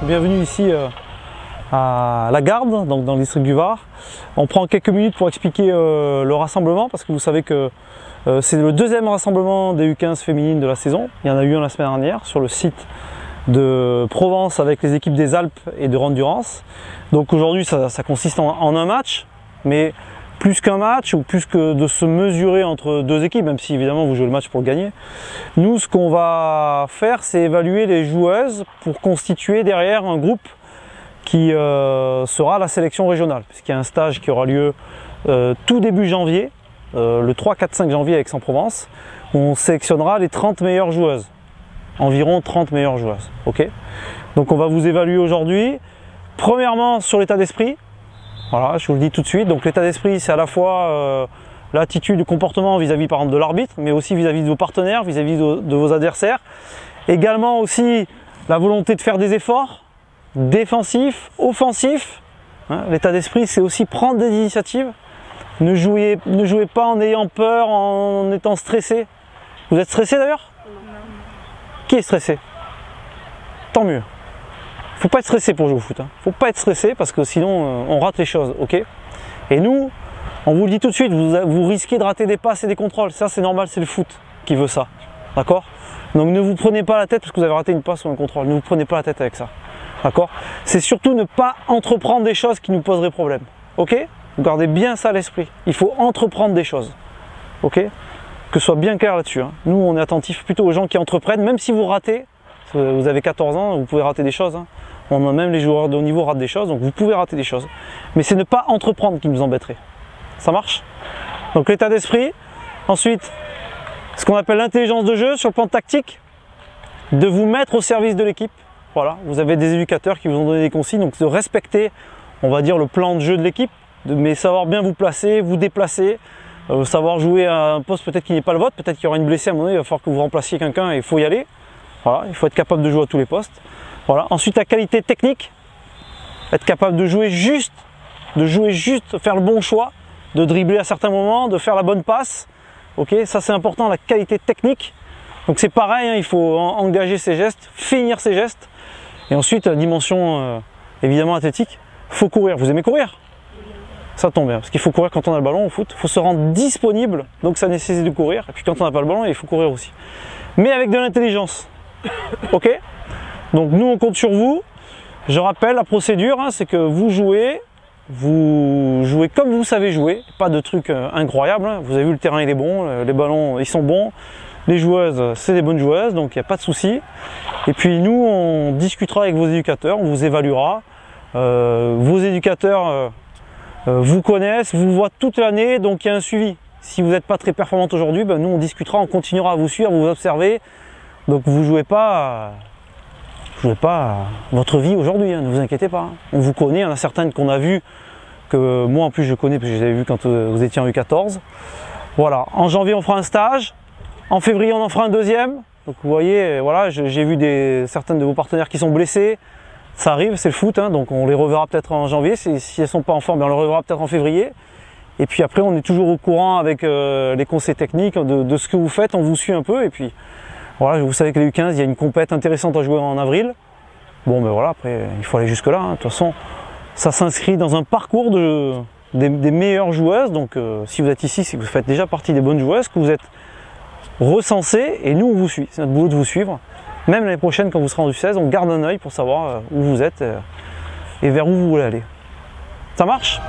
bienvenue ici à la Garde, donc dans le district du Var. On prend quelques minutes pour expliquer le rassemblement parce que vous savez que c'est le deuxième rassemblement des U15 féminines de la saison. Il y en a eu un la semaine dernière sur le site de Provence avec les équipes des Alpes et de Rome-Durance. Donc aujourd'hui ça consiste en un match, mais plus qu'un match ou plus que de se mesurer entre deux équipes, même si évidemment vous jouez le match pour gagner. Nous, ce qu'on va faire, c'est évaluer les joueuses pour constituer derrière un groupe qui sera la sélection régionale, puisqu'il y a un stage qui aura lieu tout début janvier, le 3, 4, 5 janvier à Aix-en-Provence, où on sélectionnera les 30 meilleures joueuses, environ 30 meilleures joueuses. Ok. Donc on va vous évaluer aujourd'hui, premièrement sur l'état d'esprit. Voilà, je vous le dis tout de suite. Donc l'état d'esprit, c'est à la fois l'attitude, le comportement vis-à-vis par exemple de l'arbitre, mais aussi vis-à-vis de vos partenaires, vis-à-vis de vos adversaires. Également aussi la volonté de faire des efforts, défensifs, offensifs. Hein, l'état d'esprit, c'est aussi prendre des initiatives. Ne jouez pas en ayant peur, en étant stressé. Vous êtes stressé d'ailleurs? Non. Qui est stressé? Tant mieux. Faut pas être stressé pour jouer au foot. Hein. Faut pas être stressé parce que sinon on rate les choses, ok? Et nous, on vous le dit tout de suite, vous risquez de rater des passes et des contrôles. Ça c'est normal, c'est le foot qui veut ça, d'accord? Donc ne vous prenez pas la tête parce que vous avez raté une passe ou un contrôle. Ne vous prenez pas la tête avec ça, d'accord? C'est surtout ne pas entreprendre des choses qui nous poseraient problème, ok? Vous gardez bien ça à l'esprit. Il faut entreprendre des choses, ok? Que ce soit bien clair là-dessus. Hein. Nous, on est attentifs plutôt aux gens qui entreprennent, même si vous ratez. Vous avez 14 ans, vous pouvez rater des choses. Hein. Même les joueurs de haut niveau ratent des choses, donc vous pouvez rater des choses. Mais c'est ne pas entreprendre qui nous embêterait. Ça marche? Donc l'état d'esprit. Ensuite, ce qu'on appelle l'intelligence de jeu sur le plan tactique, de vous mettre au service de l'équipe. Voilà, vous avez des éducateurs qui vous ont donné des consignes, donc de respecter, on va dire, le plan de jeu de l'équipe, mais savoir bien vous placer, vous déplacer, savoir jouer à un poste peut-être qui n'est pas le vôtre, peut-être qu'il y aura une blessée à un moment donné, il va falloir que vous remplaciez quelqu'un et il faut y aller. Voilà, il faut être capable de jouer à tous les postes. Voilà. Ensuite, la qualité technique, être capable de jouer juste, faire le bon choix, de dribbler à certains moments, de faire la bonne passe. Ok, ça c'est important, la qualité technique. Donc c'est pareil, hein, il faut engager ses gestes, finir ses gestes. Et ensuite, la dimension évidemment athlétique, il faut courir. Vous aimez courir? Ça tombe bien, parce qu'il faut courir quand on a le ballon au foot. Il faut se rendre disponible, donc ça nécessite de courir. Et puis quand on n'a pas le ballon, il faut courir aussi. Mais avec de l'intelligence. Ok? Donc nous on compte sur vous. Je rappelle la procédure, hein, c'est que vous jouez comme vous savez jouer, pas de trucs incroyables. Hein. Vous avez vu, le terrain il est bon, les ballons ils sont bons, les joueuses c'est des bonnes joueuses, donc il n'y a pas de souci. Et puis nous on discutera avec vos éducateurs, on vous évaluera. Vos éducateurs vous connaissent, vous voient toute l'année, donc il y a un suivi. Si vous n'êtes pas très performante aujourd'hui, ben nous on discutera, on continuera à vous suivre, vous observer. Donc vous jouez pas votre vie aujourd'hui, hein, ne vous inquiétez pas. Hein. On vous connaît, il y en a certaines qu'on a vues, que moi en plus je connais parce que je les avais vues quand vous étiez en U14. Voilà, en janvier on fera un stage, en février on en fera un deuxième. Donc vous voyez, voilà, j'ai vu certaines de vos partenaires qui sont blessés. Ça arrive, c'est le foot, hein, donc on les reverra peut-être en janvier. Si elles ne sont pas en forme, on les reverra peut-être en février. Et puis après on est toujours au courant avec les conseils techniques de ce que vous faites, on vous suit un peu et puis voilà, vous savez que les U15, il y a une compète intéressante à jouer en avril. Bon, ben voilà, après, il faut aller jusque-là. Hein. De toute façon, ça s'inscrit dans un parcours des meilleures joueuses. Donc, si vous êtes ici, c'est que vous faites déjà partie des bonnes joueuses, que vous êtes recensées et nous, on vous suit. C'est notre boulot de vous suivre. Même l'année prochaine, quand vous serez en U16, on garde un œil pour savoir où vous êtes et vers où vous voulez aller. Ça marche ?